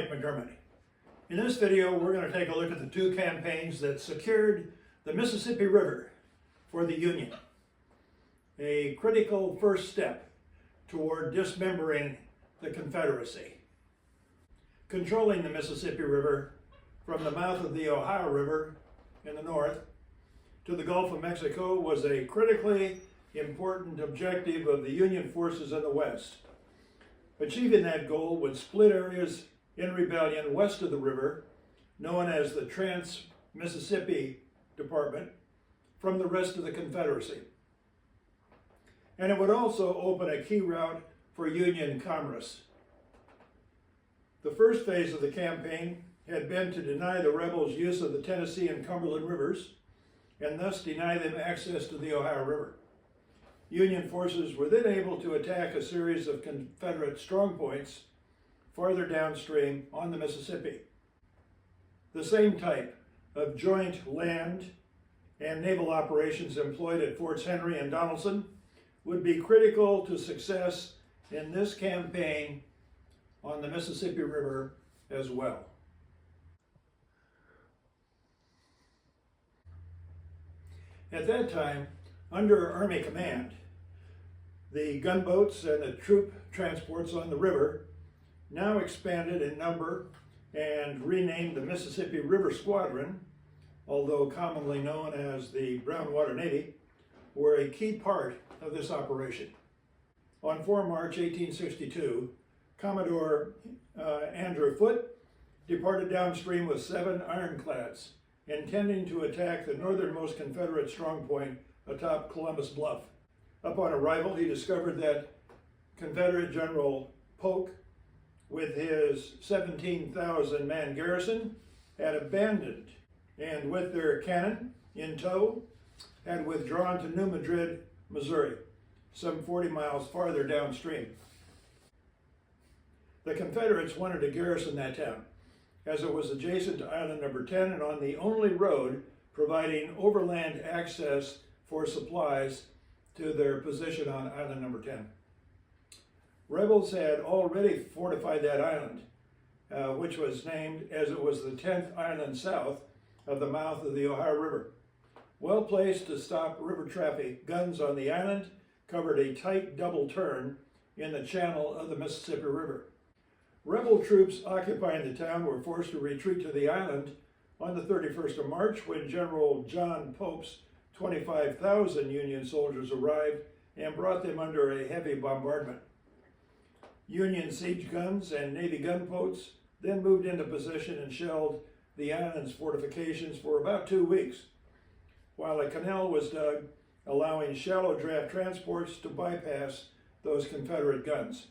Mike McDermott. In this video, we're going to take a look at the two campaigns that secured the Mississippi River for the Union, a critical first step toward dismembering the Confederacy. Controlling the Mississippi River from the mouth of the Ohio River in the north to the Gulf of Mexico was a critically important objective of the Union forces in the west. Achieving that goal would split areas in rebellion west of the river, known as the Trans-Mississippi Department, from the rest of the Confederacy. And it would also open a key route for Union commerce. The first phase of the campaign had been to deny the rebels use of the Tennessee and Cumberland rivers, and thus deny them access to the Ohio River. Union forces were then able to attack a series of Confederate strongpoints farther downstream on the Mississippi. The same type of joint land and naval operations employed at Forts Henry and Donelson would be critical to success in this campaign on the Mississippi River as well. At that time, under Army command, the gunboats and the troop transports on the river now expanded in number and renamed the Mississippi River Squadron, although commonly known as the Brown Water Navy, were a key part of this operation. On 4 March 1862, Commodore Andrew Foote departed downstream with 7 ironclads, intending to attack the northernmost Confederate strongpoint atop Columbus Bluff. Upon arrival, he discovered that Confederate General Polk, with his 17,000-man garrison, had abandoned and with their cannon in tow had withdrawn to New Madrid, Missouri, some 40 miles farther downstream. The Confederates wanted to garrison that town, as it was adjacent to Island Number 10 and on the only road providing overland access for supplies to their position on Island Number 10. Rebels had already fortified that island, which was named as it was the 10th island south of the mouth of the Ohio River. Well placed to stop river traffic, guns on the island covered a tight double turn in the channel of the Mississippi River. Rebel troops occupying the town were forced to retreat to the island on the 31st of March when General John Pope's 25,000 Union soldiers arrived and brought them under a heavy bombardment. Union siege guns and Navy gunboats then moved into position and shelled the island's fortifications for about 2 weeks, while a canal was dug, allowing shallow draft transports to bypass those Confederate guns.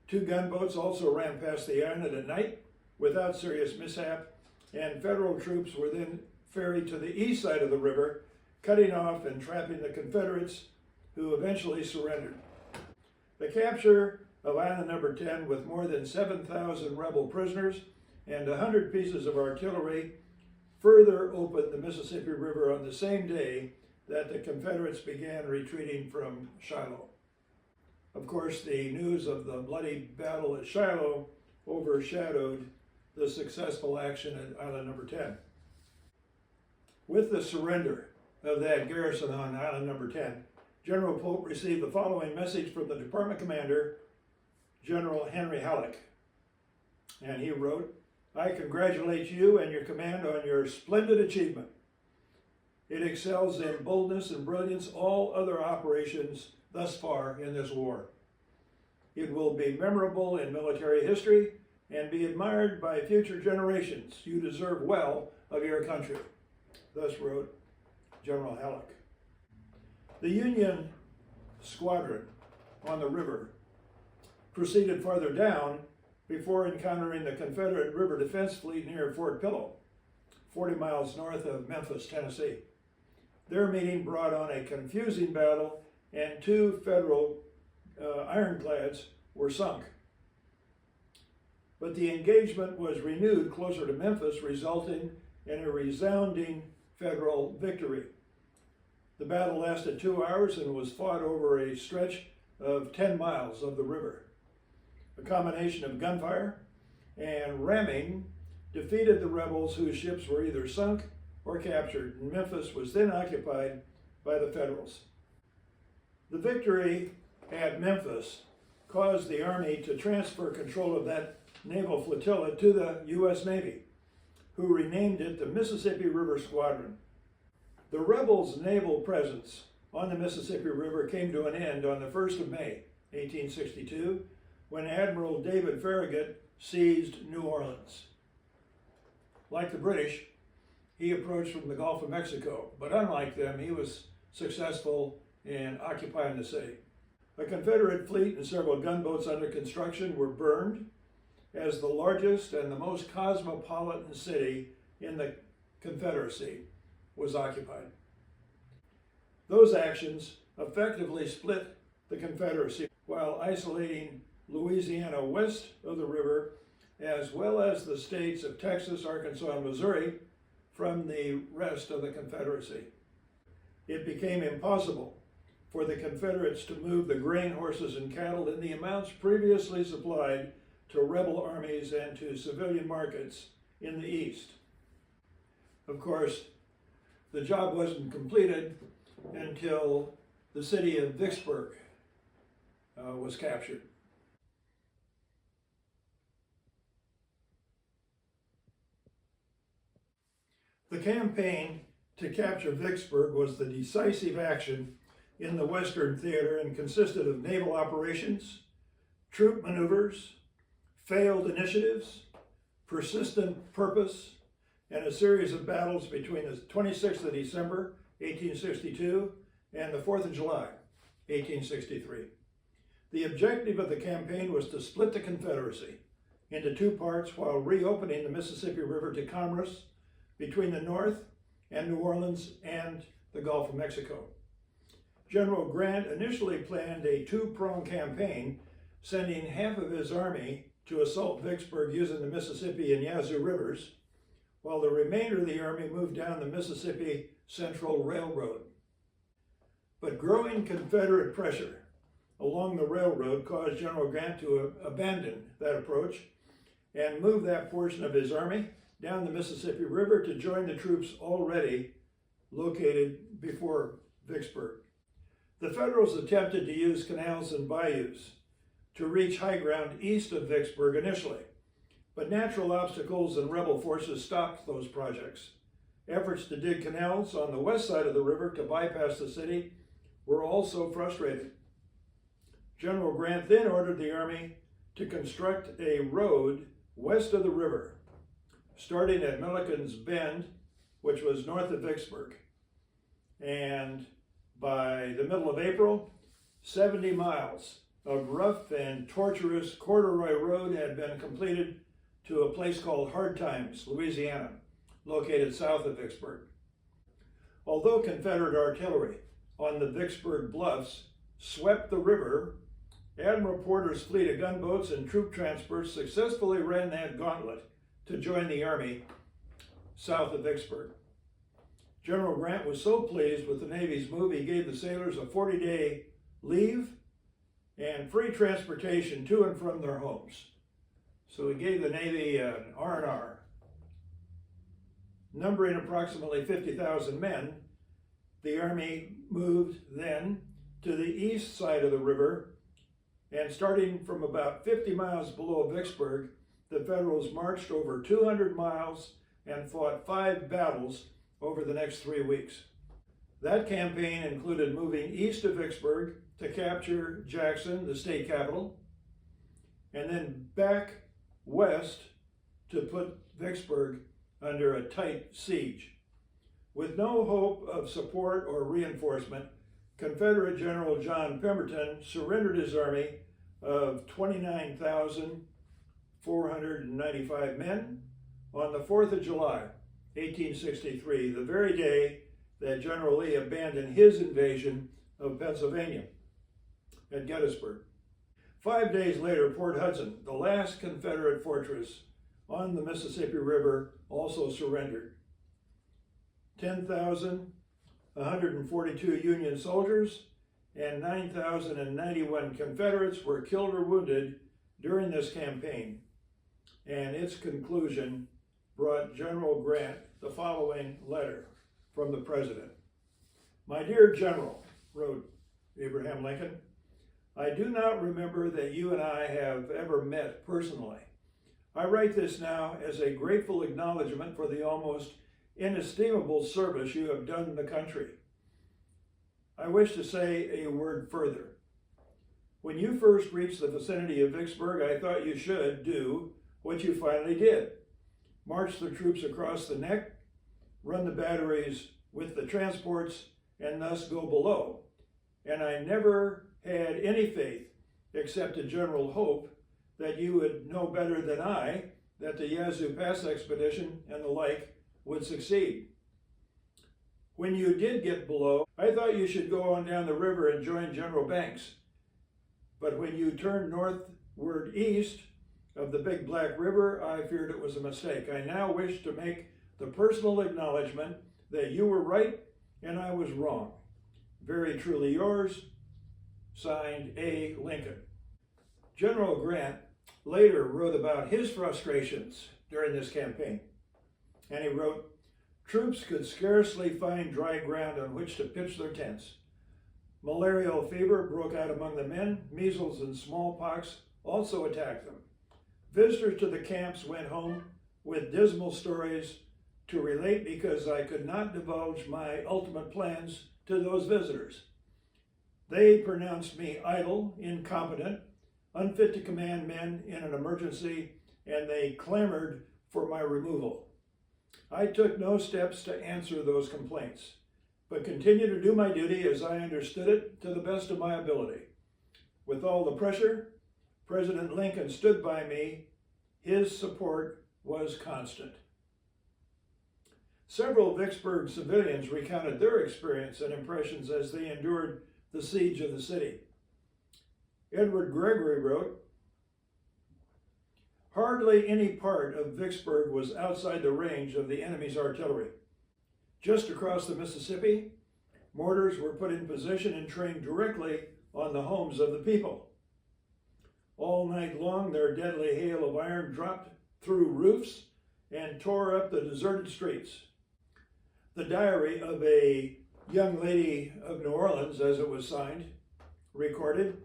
2 gunboats also ran past the island at night without serious mishap, and Federal troops were then ferried to the east side of the river, cutting off and trapping the Confederates, who eventually surrendered. The capture of Island Number 10 with more than 7,000 rebel prisoners and 100 pieces of artillery further opened the Mississippi River on the same day that the Confederates began retreating from Shiloh. Of course, the news of the bloody battle at Shiloh overshadowed the successful action at Island Number 10. With the surrender of that garrison on Island Number 10, General Pope received the following message from the department commander, General Henry Halleck. And he wrote, "I congratulate you and your command on your splendid achievement. It excels in boldness and brilliance all other operations thus far in this war. It will be memorable in military history and be admired by future generations. You deserve well of your country." Thus wrote General Halleck. The Union squadron on the river proceeded farther down before encountering the Confederate River Defense Fleet near Fort Pillow, 40 miles north of Memphis, Tennessee. Their meeting brought on a confusing battle, and 2 Federal ironclads were sunk. But the engagement was renewed closer to Memphis, resulting in a resounding Federal victory. The battle lasted 2 hours and was fought over a stretch of 10 miles of the river. A combination of gunfire, and ramming defeated the rebels whose ships were either sunk or captured, and Memphis was then occupied by the Federals. The victory at Memphis caused the Army to transfer control of that naval flotilla to the U.S. Navy, who renamed it the Mississippi River Squadron. The rebels' naval presence on the Mississippi River came to an end on the 1st of May, 1862, when Admiral David Farragut seized New Orleans. Like the British, he approached from the Gulf of Mexico, but unlike them, he was successful in occupying the city. A Confederate fleet and several gunboats under construction were burned as the largest and the most cosmopolitan city in the Confederacy was occupied. Those actions effectively split the Confederacy while isolating Louisiana west of the river, as well as the states of Texas, Arkansas, and Missouri from the rest of the Confederacy. It became impossible for the Confederates to move the grain, horses, and cattle in the amounts previously supplied to rebel armies and to civilian markets in the East. Of course, the job wasn't completed until the city of Vicksburg was captured. The campaign to capture Vicksburg was the decisive action in the Western Theater and consisted of naval operations, troop maneuvers, failed initiatives, persistent purpose, and a series of battles between the 26th of December, 1862, and the 4th of July, 1863. The objective of the campaign was to split the Confederacy into two parts while reopening the Mississippi River to commerce between the North and New Orleans and the Gulf of Mexico. General Grant initially planned a two-pronged campaign, sending half of his army to assault Vicksburg using the Mississippi and Yazoo rivers, while the remainder of the army moved down the Mississippi Central Railroad. But growing Confederate pressure along the railroad caused General Grant to abandon that approach and move that portion of his army down the Mississippi River to join the troops already located before Vicksburg. The Federals attempted to use canals and bayous to reach high ground east of Vicksburg initially, but natural obstacles and rebel forces stopped those projects. Efforts to dig canals on the west side of the river to bypass the city were also frustrated. General Grant then ordered the army to construct a road west of the river, starting at Milliken's Bend, which was north of Vicksburg. And by the middle of April, 70 miles of rough and tortuous corduroy road had been completed to a place called Hard Times, Louisiana, located south of Vicksburg. Although Confederate artillery on the Vicksburg bluffs swept the river, Admiral Porter's fleet of gunboats and troop transports successfully ran that gauntlet to join the army south of Vicksburg. General Grant was so pleased with the Navy's move, he gave the sailors a 40-day leave and free transportation to and from their homes. So he gave the Navy an R&R. Numbering approximately 50,000 men, the Army moved then to the east side of the river, and starting from about 50 miles below Vicksburg, the Federals marched over 200 miles and fought 5 battles over the next 3 weeks. That campaign included moving east of Vicksburg to capture Jackson, the state capital, and then back west to put Vicksburg under a tight siege. With no hope of support or reinforcement, Confederate General John Pemberton surrendered his army of 29,495 men on the 4th of July, 1863, the very day that General Lee abandoned his invasion of Pennsylvania at Gettysburg. 5 days later, Port Hudson, the last Confederate fortress on the Mississippi River, also surrendered. 10,142 Union soldiers and 9,091 Confederates were killed or wounded during this campaign. and its conclusion brought General Grant the following letter from the President. "My dear General," wrote Abraham Lincoln, "I do not remember that you and I have ever met personally. I write this now as a grateful acknowledgement for the almost inestimable service you have done the country. I wish to say a word further. When you first reached the vicinity of Vicksburg, I thought you should do what you finally did. March the troops across the neck, run the batteries with the transports, and thus go below. And I never had any faith, except a general hope, that you would know better than I that the Yazoo Pass expedition and the like would succeed. When you did get below, I thought you should go on down the river and join General Banks. But when you turned northward east of the Big Black River, I feared it was a mistake. I now wish to make the personal acknowledgement that you were right and I was wrong. Very truly yours, signed A. Lincoln." General Grant later wrote about his frustrations during this campaign, and he wrote, "Troops could scarcely find dry ground on which to pitch their tents. Malarial fever broke out among the men. Measles and smallpox also attacked them. Visitors to the camps went home with dismal stories to relate because I could not divulge my ultimate plans to those visitors. They pronounced me idle, incompetent, unfit to command men in an emergency, and they clamored for my removal. I took no steps to answer those complaints, but continued to do my duty as I understood it to the best of my ability. With all the pressure, President Lincoln stood by me. His support was constant." Several Vicksburg civilians recounted their experience and impressions as they endured the siege of the city. Edward Gregory wrote, "Hardly any part of Vicksburg was outside the range of the enemy's artillery. Just across the Mississippi, mortars were put in position and trained directly on the homes of the people. All night long, their deadly hail of iron dropped through roofs and tore up the deserted streets." The diary of a young lady of New Orleans, as it was signed, recorded,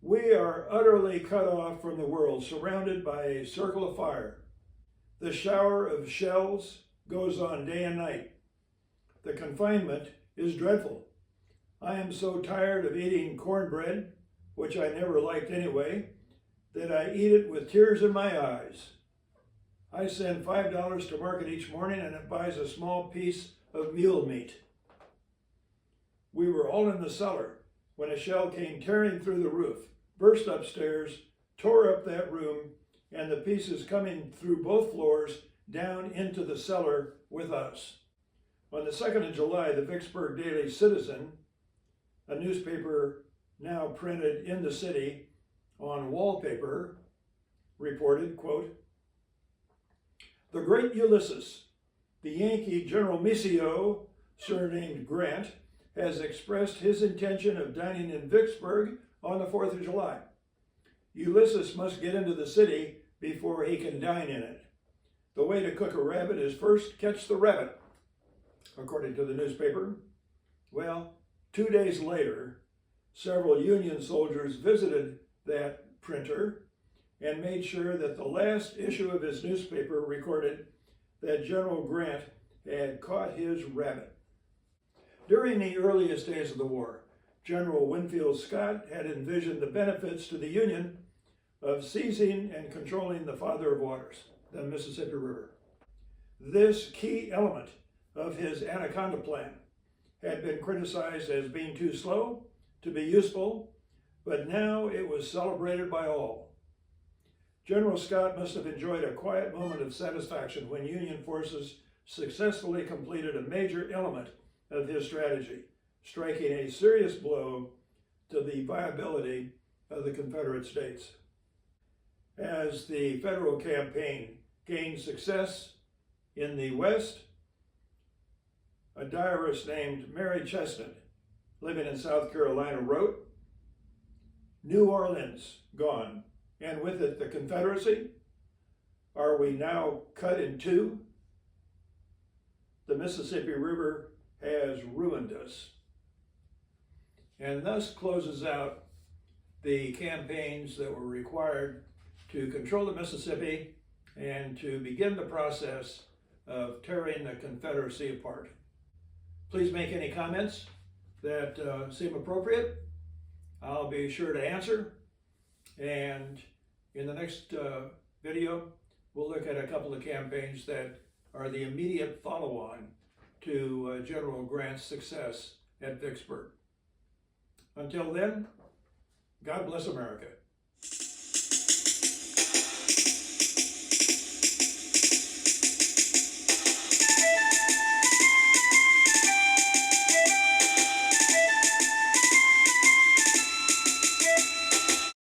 "We are utterly cut off from the world, surrounded by a circle of fire. The shower of shells goes on day and night. The confinement is dreadful. I am so tired of eating cornbread, which I never liked anyway, that I eat it with tears in my eyes. I send $5 to market each morning and it buys a small piece of mule meat. We were all in the cellar when a shell came tearing through the roof, burst upstairs, tore up that room, and the pieces coming through both floors down into the cellar with us." On the 2nd of July, the Vicksburg Daily Citizen, a newspaper now printed in the city on wallpaper, reported, quote, "The great Ulysses, the Yankee General Maceo, surnamed Grant, has expressed his intention of dining in Vicksburg on the 4th of July. Ulysses must get into the city before he can dine in it. The way to cook a rabbit is first catch the rabbit," according to the newspaper. Well, 2 days later, several Union soldiers visited that printer and made sure that the last issue of his newspaper recorded that General Grant had caught his rabbit. During the earliest days of the war, General Winfield Scott had envisioned the benefits to the Union of seizing and controlling the Father of Waters, the Mississippi River. This key element of his Anaconda Plan had been criticized as being too slow to be useful, but now it was celebrated by all. General Scott must have enjoyed a quiet moment of satisfaction when Union forces successfully completed a major element of his strategy, striking a serious blow to the viability of the Confederate States. As the federal campaign gained success in the West, a diarist named Mary Chesnut, living in South Carolina, wrote, "New Orleans gone, and with it the Confederacy. are we now cut in two? The Mississippi River has ruined us. And thus closes out the campaigns that were required to control the Mississippi and to begin the process of tearing the Confederacy apart. Please make any comments that seem appropriate. I'll be sure to answer. And in the next video, we'll look at a couple of campaigns that are the immediate follow-on to General Grant's success at Vicksburg. Until then, God bless America.